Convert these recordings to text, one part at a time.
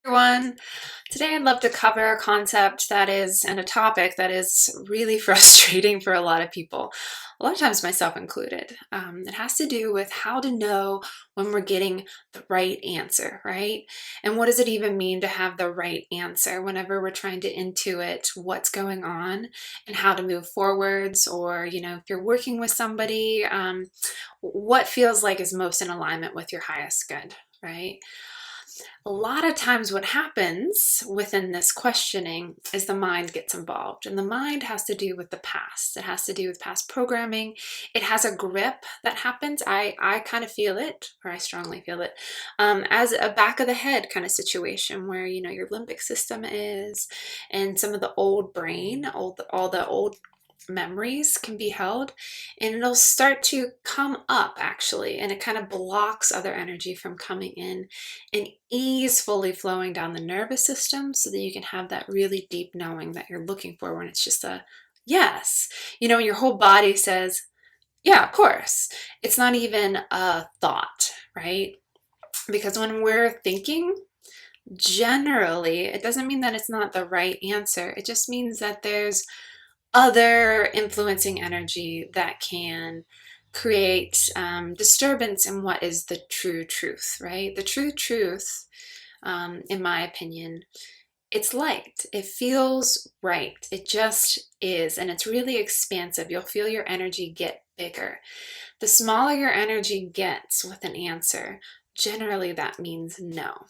Everyone. Today I'd love to cover a concept that is, and a topic that is really frustrating for a lot of people, a lot of times myself included. It has to do with how to know when we're getting the right answer, right? And what does it even mean to have the right answer whenever we're trying to intuit what's going on and how to move forwards, or, if you're working with somebody, what feels like is most in alignment with your highest good, right? A lot of times what happens within this questioning is the mind gets involved, and the mind has to do with the past. It has to do with past programming. It has a grip that happens. I kind of feel it, or I strongly feel it, as a back of the head kind of situation where your limbic system is, and some of the old brain, all the old memories can be held, and it'll start to come up actually, and it kind of blocks other energy from coming in and easefully flowing down the nervous system so that you can have that really deep knowing that you're looking for when it's just a yes. Your whole body says, yeah, of course. It's not even a thought, right? Because when we're thinking, generally, it doesn't mean that it's not the right answer. It just means that there's other influencing energy that can create disturbance in what is the true truth, right? The true truth, in my opinion, it's light. It feels right. It just is. And it's really expansive. You'll feel your energy get bigger. The smaller your energy gets with an answer, generally that means no.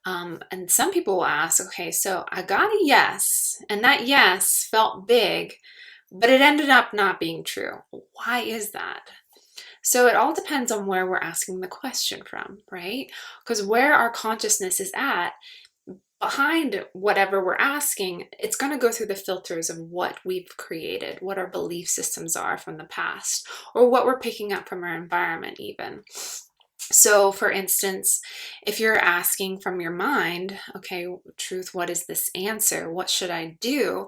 And some people will ask, okay, so I got a yes, and that yes felt big, but it ended up not being true. Why is that? So it all depends on where we're asking the question from, right? Because where our consciousness is at, behind whatever we're asking, it's going to go through the filters of what we've created, what our belief systems are from the past, or what we're picking up from our environment, even. So, for instance, if you're asking from your mind, okay, truth, what is this answer? What should I do?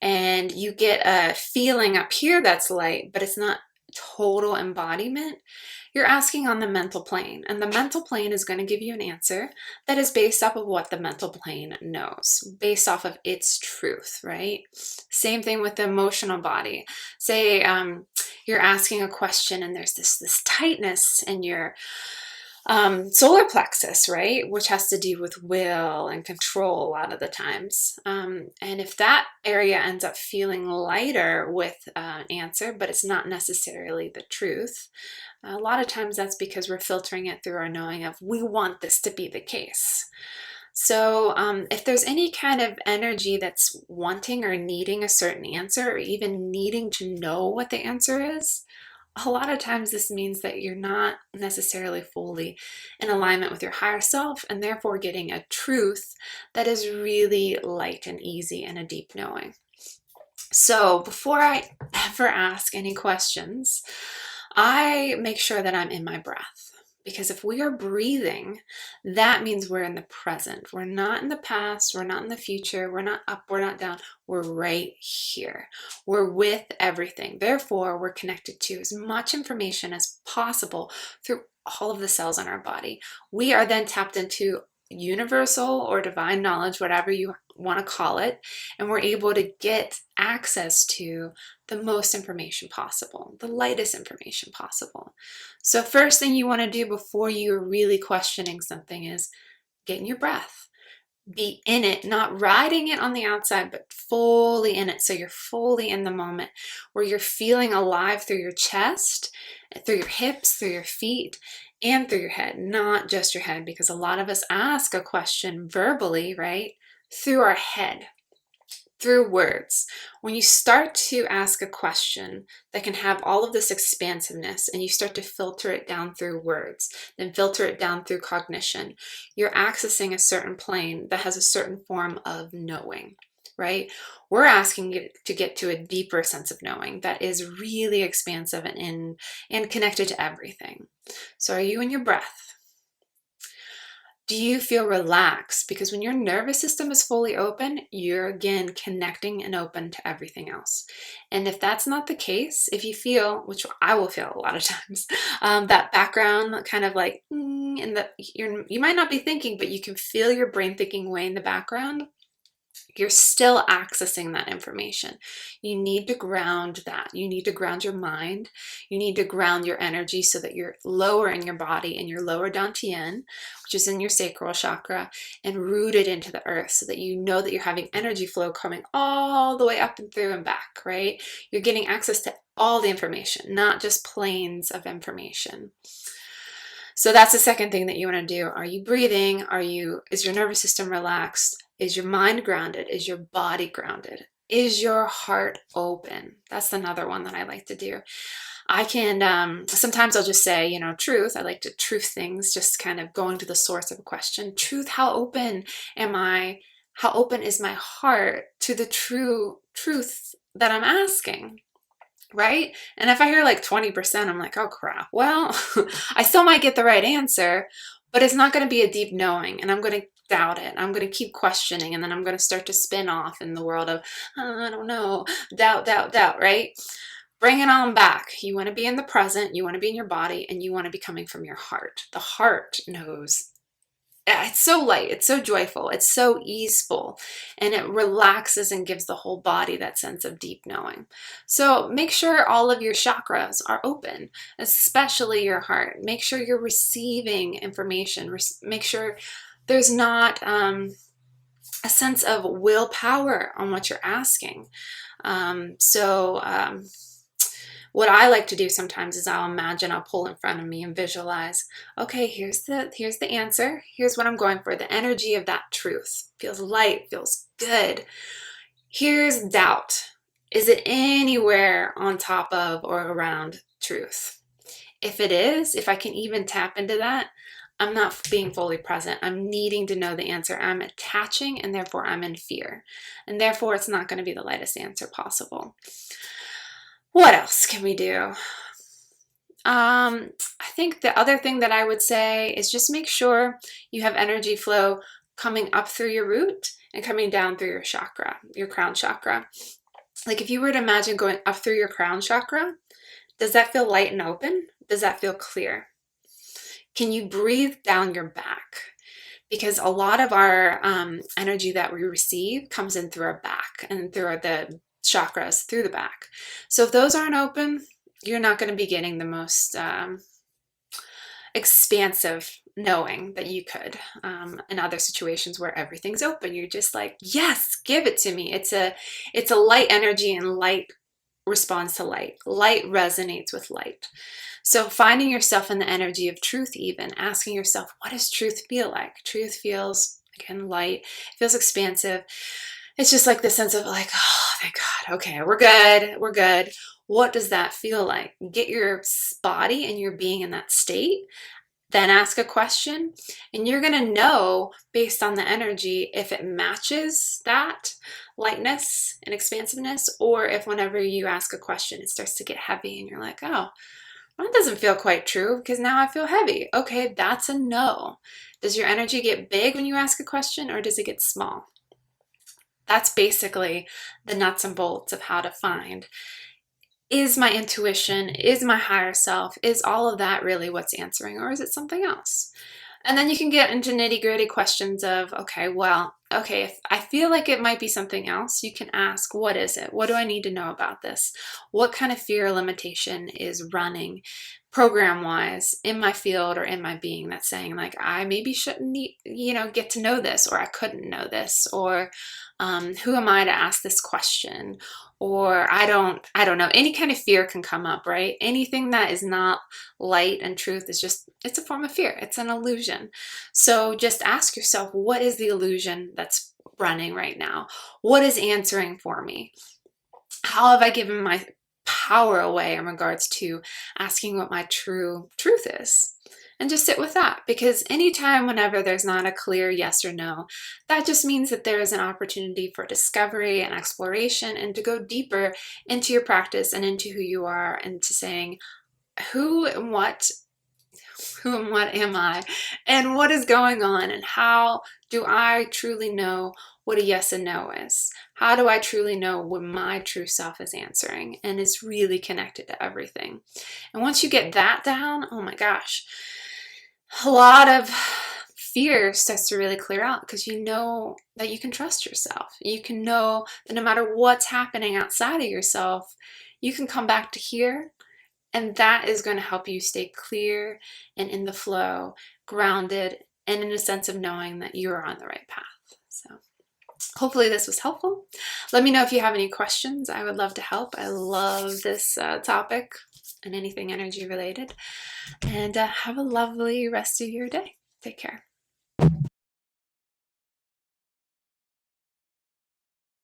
And you get a feeling up here that's light, but it's not total embodiment, you're asking on the mental plane. And the mental plane is going to give you an answer that is based off of what the mental plane knows, based off of its truth, right? Same thing with the emotional body. Say you're asking a question and there's this tightness in your solar plexus, right? Which has to do with will and control a lot of the times. And if that area ends up feeling lighter with an answer, but it's not necessarily the truth, a lot of times that's because we're filtering it through our knowing of, we want this to be the case. So if there's any kind of energy that's wanting or needing a certain answer, or even needing to know what the answer is, a lot of times this means that you're not necessarily fully in alignment with your higher self, and therefore getting a truth that is really light and easy and a deep knowing. So before I ever ask any questions, I make sure that I'm in my breath. Because if we are breathing, that means we're in the present. We're not in the past, we're not in the future, we're not up, we're not down, we're right here. We're with everything. Therefore, we're connected to as much information as possible through all of the cells in our body. We are then tapped into universal or divine knowledge, whatever you want to call it, and we're able to get access to the most information possible, the lightest information possible. So first thing you want to do before you're really questioning something is get in your breath. Be in it, not riding it on the outside, but fully in it. So you're fully in the moment where you're feeling alive through your chest, through your hips, through your feet, and through your head, not just your head, because a lot of us ask a question verbally, right? Through our head, through words. When you start to ask a question that can have all of this expansiveness, and you start to filter it down through words, then filter it down through cognition, you're accessing a certain plane that has a certain form of knowing, right? We're asking you to get to a deeper sense of knowing that is really expansive and connected to everything. So are you in your breath? Do you feel relaxed? Because when your nervous system is fully open, you're again connecting and open to everything else. And if that's not the case, if you feel, which I will feel a lot of times, that background kind of like thinking you might not be thinking, but you can feel your brain thinking way in the background, you're still accessing that information. You need to ground that. You need to ground your mind. You need to ground your energy so that you're lowering your body in your lower dantian, which is in your sacral chakra, and rooted into the earth so that you know that you're having energy flow coming all the way up and through and back, right? You're getting access to all the information, not just planes of information. So that's the second thing that you want to do. Are you breathing? Is your nervous system relaxed? Is your mind grounded? Is your body grounded? Is your heart open? That's another one that I like to do. I can, sometimes I'll just say, truth. I like to truth things, just kind of going to the source of a question. Truth, how open am I? How open is my heart to the true truth that I'm asking? Right? And if I hear like 20%, I'm like, oh crap. Well, I still might get the right answer, but it's not going to be a deep knowing, and I'm going to doubt it. I'm going to keep questioning, and then I'm going to start to spin off in the world of, oh, I don't know, doubt, right? Bring it on back. You want to be in the present, you want to be in your body, and you want to be coming from your heart. The heart knows. It's so light, it's so joyful, it's so easeful, and it relaxes and gives the whole body that sense of deep knowing. So make sure all of your chakras are open, especially your heart. Make sure you're receiving information. Make sure there's not a sense of willpower on what you're asking. What I like to do sometimes is I'll pull in front of me and visualize, okay, here's the answer. Here's what I'm going for. The energy of that truth feels light, feels good. Here's doubt. Is it anywhere on top of or around truth? If it is, if I can even tap into that, I'm not being fully present. I'm needing to know the answer. I'm attaching, and therefore I'm in fear. And therefore it's not going to be the lightest answer possible. What else can we do? I think the other thing that I would say is just make sure you have energy flow coming up through your root and coming down through your chakra, your crown chakra. Like if you were to imagine going up through your crown chakra, does that feel light and open? Does that feel clear? Can you breathe down your back? Because a lot of our energy that we receive comes in through our back and through the chakras through the back. So if those aren't open, you're not going to be getting the most expansive knowing that you could in other situations where everything's open. You're just like, yes, give it to me. It's a light energy, and light responds to light. Light resonates with light. So finding yourself in the energy of truth, even asking yourself, what does truth feel like? Truth feels, again, light. It feels expansive. It's just like the sense of like, oh, thank God. Okay, we're good. What does that feel like? Get your body and your being in that state. Then ask a question, and you're going to know based on the energy if it matches that lightness and expansiveness, or if whenever you ask a question, it starts to get heavy and you're like, oh, that doesn't feel quite true because now I feel heavy. Okay, that's a no. Does your energy get big when you ask a question, or does it get small? That's basically the nuts and bolts of how to find, is my intuition, is my higher self, is all of that really what's answering, or is it something else? And then you can get into nitty-gritty questions of, okay, if I feel like it might be something else, you can ask, what is it? What do I need to know about this? What kind of fear or limitation is running program-wise in my field or in my being that's saying like, I maybe shouldn't get to know this, or I couldn't know this, or who am I to ask this question? Or I don't know. Any kind of fear can come up, right? Anything that is not light and truth it's a form of fear. It's an illusion. So just ask yourself, what is the illusion that's running right now? What is answering for me? How have I given my power away in regards to asking what my true truth is? And just sit with that, because anytime, whenever there's not a clear yes or no, that just means that there is an opportunity for discovery and exploration, and to go deeper into your practice and into who you are, and to saying, who and what am I, and what is going on, and how do I truly know what a yes and no is? How do I truly know what my true self is answering and is really connected to everything? And once you get that down, oh my gosh, a lot of fear starts to really clear out because you know that you can trust yourself. You can know that no matter what's happening outside of yourself, you can come back to here, and that is going to help you stay clear and in the flow, grounded, and in a sense of knowing that you are on the right path. So hopefully this was helpful. Let me know if you have any questions. I would love to help. I love this topic and anything energy related. And have a lovely rest of your day. Take care.